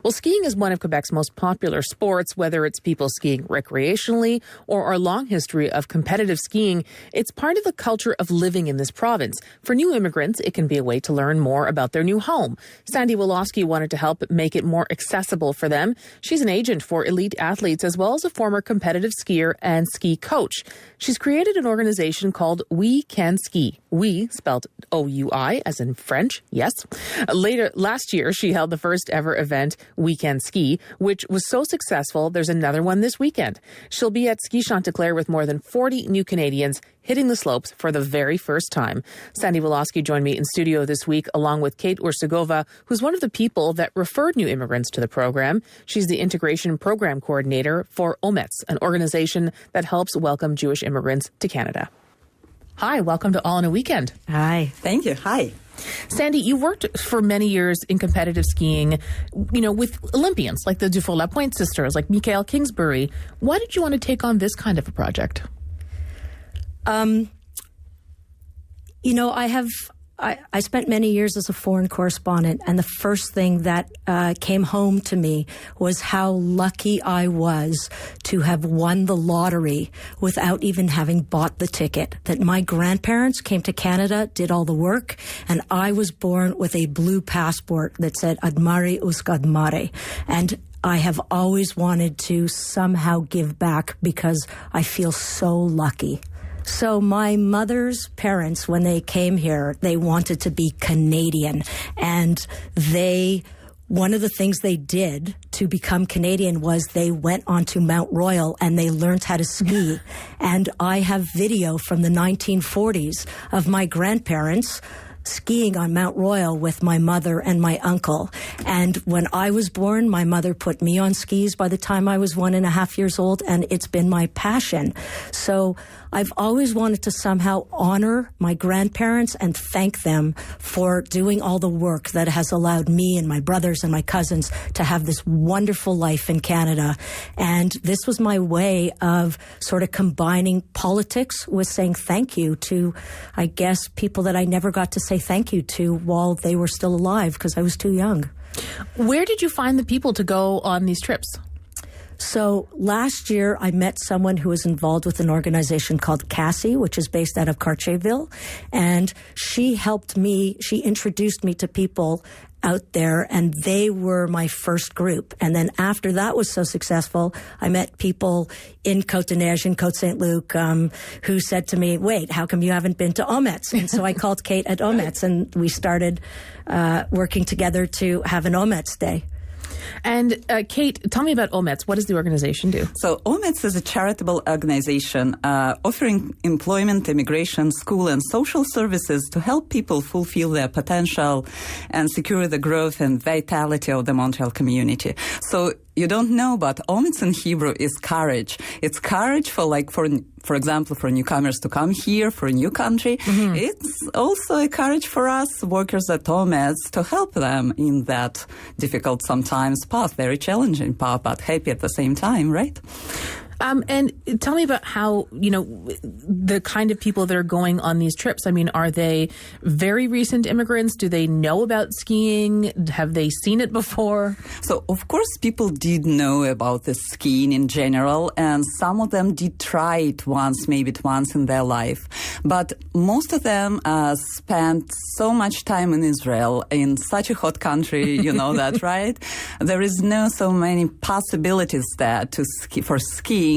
Well, skiing is one of Quebec's most popular sports, whether it's people skiing recreationally or our long history of competitive skiing. It's part of the culture of living in this province. For new immigrants, it can be a way to learn more about their new home. Sandy Wolofsky wanted to help make it more accessible for them. She's an agent for elite athletes as well as a former competitive skier and ski coach. She's created an organization called OuiCanSki. We, spelled O-U-I, as in French, yes. Last year, she held the first ever event, OuiCanSki, which was so successful, there's another one this weekend. She'll be at Ski Chanticleer with more than 40 new Canadians hitting the slopes for the very first time. Sandy Wolofsky joined me in studio this week, along with Kate Oursegova, who's one of the people that referred new immigrants to the program. She's the Integration Program Coordinator for Ometz, an organization that helps welcome Jewish immigrants to Canada. Hi, welcome to All in a Weekend. Hi. Thank you. Hi. Sandy, you worked for many years in competitive skiing, with Olympians like the Dufour-Lapointe sisters, like Michael Kingsbury. Why did you want to take on this kind of a project? I spent many years as a foreign correspondent, and the first thing that came home to me was how lucky I was to have won the lottery without even having bought the ticket. That my grandparents came to Canada, did all the work, and I was born with a blue passport that said Admari Uskadmare. And I have always wanted to somehow give back because I feel so lucky. So my mother's parents, when they came here, they wanted to be Canadian. And one of the things they did to become Canadian was they went onto Mount Royal and they learned how to ski. And I have video from the 1940s of my grandparents skiing on Mount Royal with my mother and my uncle. And when I was born, my mother put me on skis by the time I was 1.5 years old, and it's been my passion. So I've always wanted to somehow honor my grandparents and thank them for doing all the work that has allowed me and my brothers and my cousins to have this wonderful life in Canada. And this was my way of sort of combining politics with saying thank you to, I guess, people that I never got to say thank you to while they were still alive because I was too young. Where did you find the people to go on these trips? So last year, I met someone who was involved with an organization called CASI, which is based out of Cartierville. And she introduced me to people out there, and they were my first group. And then after that was so successful, I met people in Côte-des-Neiges and Côte-Saint-Luc who said to me, wait, how come you haven't been to Ometz? And so I called Kate at Ometz, and we started working together to have an Ometz Day. And Kate, tell me about Ometz. What does the organization do? So Ometz is a charitable organization offering employment, immigration, school, and social services to help people fulfill their potential and secure the growth and vitality of the Montreal community. So you don't know, but Ometz in Hebrew is courage. It's courage for example, for newcomers to come here, for a new country. Mm-hmm. It's also a courage for us workers at Ometz to help them in that difficult sometimes path, very challenging path, but happy at the same time, right? And tell me about how, the kind of people that are going on these trips. I mean, are they very recent immigrants? Do they know about skiing? Have they seen it before? So, of course, people did know about the skiing in general, and some of them did try it maybe once in their life. But most of them spent so much time in Israel, in such a hot country, you know that, right? There is so many possibilities there for skiing.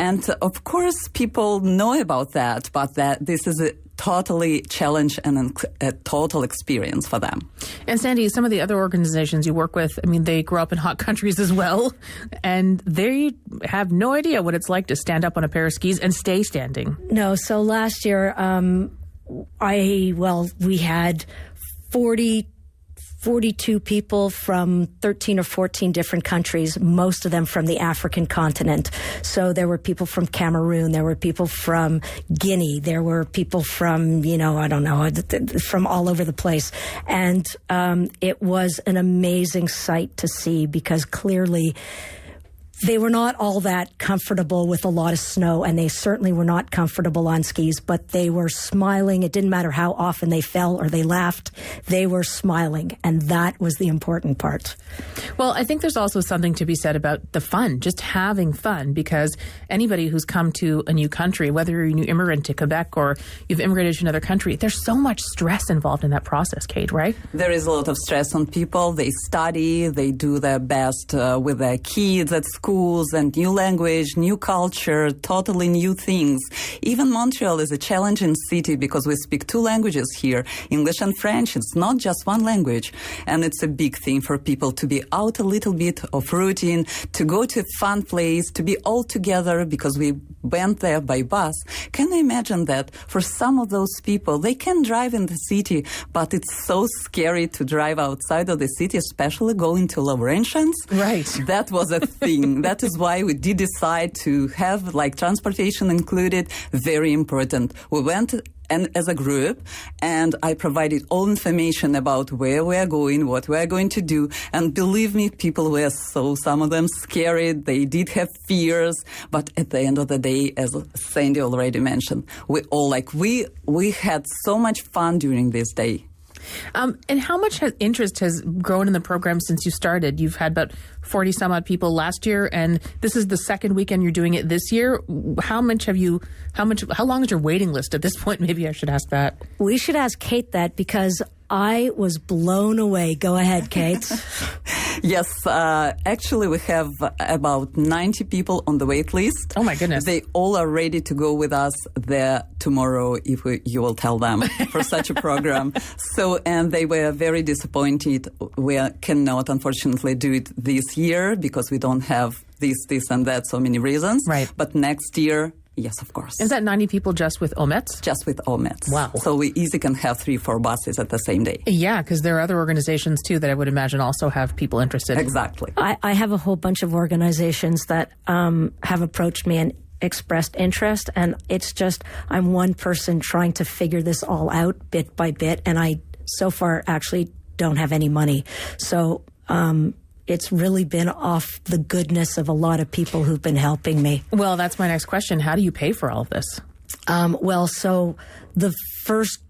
And of course, people know about that, but that this is a totally challenge and a total experience for them. And Sandy, some of the other organizations you work with, I mean, they grow up in hot countries as well, and they have no idea what it's like to stand up on a pair of skis and stay standing. No, so last year, we had 42 people from 13 or 14 different countries, most of them from the African continent. So there were people from Cameroon, there were people from Guinea, there were people from, from all over the place. And it was an amazing sight to see because clearly They were not all that comfortable with a lot of snow, and they certainly were not comfortable on skis, but they were smiling. It didn't matter how often they fell or they laughed. They were smiling, and that was the important part. Well, I think there's also something to be said about the fun, just having fun, because anybody who's come to a new country, whether you're a new immigrant to Quebec or you've immigrated to another country, there's so much stress involved in that process, Kate, right? There is a lot of stress on people. They study, they do their best with their kids at schools, and new language, new culture, totally new things. Even Montreal is a challenging city because we speak two languages here, English and French. It's not just one language. And it's a big thing for people to be out a little bit of routine, to go to a fun place, to be all together because we went there by bus. Can you imagine that for some of those people, they can drive in the city, but it's so scary to drive outside of the city, especially going to Laurentians. Right. That was a thing. That is why we did decide to have like transportation included. Very important. We went and as a group, and I provided all information about where we are going, what we are going to do. And believe me, people were some of them scared. They did have fears. But at the end of the day, as Sandy already mentioned, we all we had so much fun during this day. And how much interest has grown in the program since you started? You've had about 40 some odd people last year, and this is the second weekend you're doing it this year. How long is your waiting list at this point? Maybe I should ask that. We should ask Kate that, because I was blown away. Go ahead, Kate. Yes, actually we have about 90 people on the wait list. Oh my goodness. They all are ready to go with us there tomorrow if you will tell them for such a program. And they were very disappointed. We cannot unfortunately do it this year because we don't have this and that, so many reasons. Right. But next year, yes, of course. Is that 90 people just with Ometz? Just with Ometz. Wow. So we easily can have 3-4 buses at the same day. Yeah, because there are other organizations too that I would imagine also have people interested. Exactly. I have a whole bunch of organizations that have approached me and expressed interest, and it's just I'm one person trying to figure this all out bit by bit, and I so far actually don't have any money. So it's really been off the goodness of a lot of people who've been helping me. Well, that's my next question. How do you pay for all of this? So the first,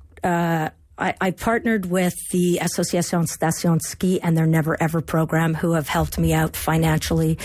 I partnered with the OuiCanSki and their Never Ever program, who have helped me out financially.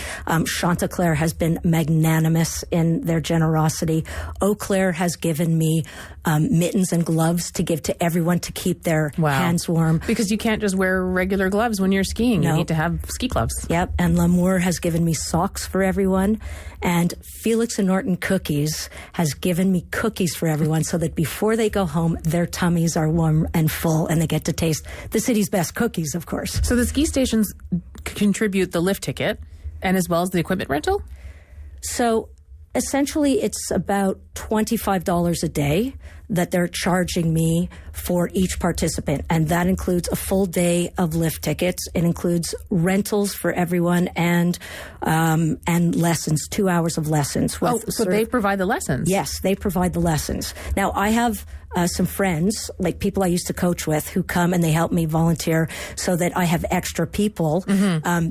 Chanticleer has been magnanimous in their generosity. Eau Claire has given me mittens and gloves to give to everyone to keep their hands warm. Because you can't just wear regular gloves when you're skiing. No. You need to have ski gloves. Yep. And L'Amour has given me socks for everyone. And Felix and Norton Cookies has given me cookies for everyone so that before they go home, their tummies are warm and full and they get to taste the city's best cookies, of course. So the ski stations contribute the lift ticket and as well as the equipment rental? So essentially it's about $25 a day that they're charging me for each participant. And that includes a full day of lift tickets. It includes rentals for everyone and lessons, 2 hours of lessons. So they provide the lessons? Yes, they provide the lessons. Now, I have some friends, like people I used to coach with, who come and they help me volunteer so that I have extra people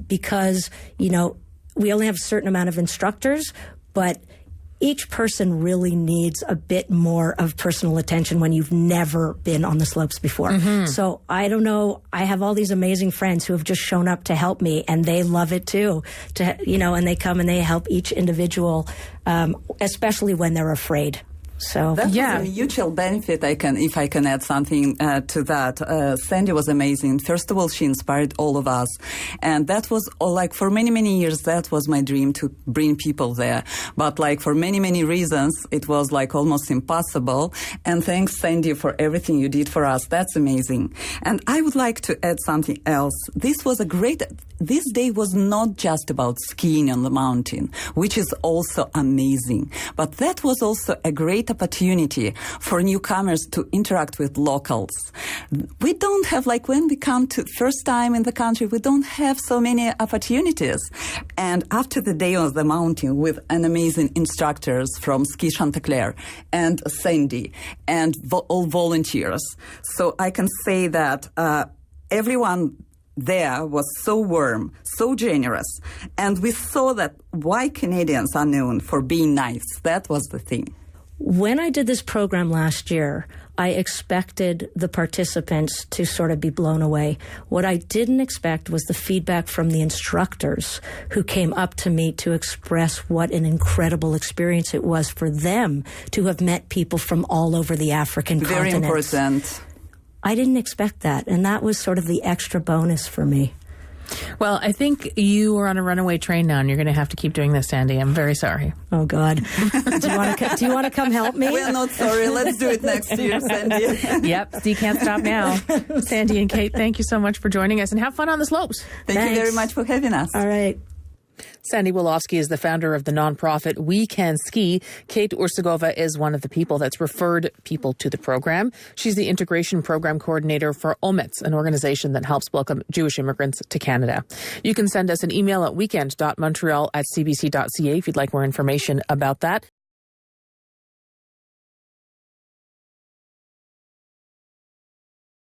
because, we only have a certain amount of instructors, but each person really needs a bit more of personal attention when you've never been on the slopes before. So I don't know. I have all these amazing friends who have just shown up to help me, and they love it too. And they come and they help each individual, especially when they're afraid. So that was a mutual benefit. If I can add something to that. Sandy was amazing. First of all, she inspired all of us, and that was for many years. That was my dream, to bring people there. But for many reasons, it was almost impossible. And thanks, Sandy, for everything you did for us. That's amazing. And I would like to add something else. This day was not just about skiing on the mountain, which is also amazing, but that was also a great opportunity for newcomers to interact with locals. We don't have, when we come to first time in the country, we don't have so many opportunities. And after the day on the mountain with an amazing instructors from Ski Chanticleer and Sandy and all volunteers, so I can say that everyone there was so warm, so generous. And we saw that why Canadians are known for being nice. That was the thing. When I did this program last year, I expected the participants to sort of be blown away. What I didn't expect was the feedback from the instructors who came up to me to express what an incredible experience it was for them to have met people from all over the African continent. Very important. I didn't expect that, and that was sort of the extra bonus for me. Well, I think you are on a runaway train now, and you're going to have to keep doing this, Sandy. I'm very sorry. Oh, God. Do you want to come help me? We're not sorry. Let's do it next year, Sandy. Yep, you can't stop now. Sandy and Kate, thank you so much for joining us, and have fun on the slopes. Thank you very much for having us. All right. Sandy Wolofsky is the founder of the nonprofit OuiCanSki. Kate Oursegova is one of the people that's referred people to the program. She's the integration program coordinator for Ometz, an organization that helps welcome Jewish immigrants to Canada. You can send us an email at weekend.montreal@cbc.ca if you'd like more information about that.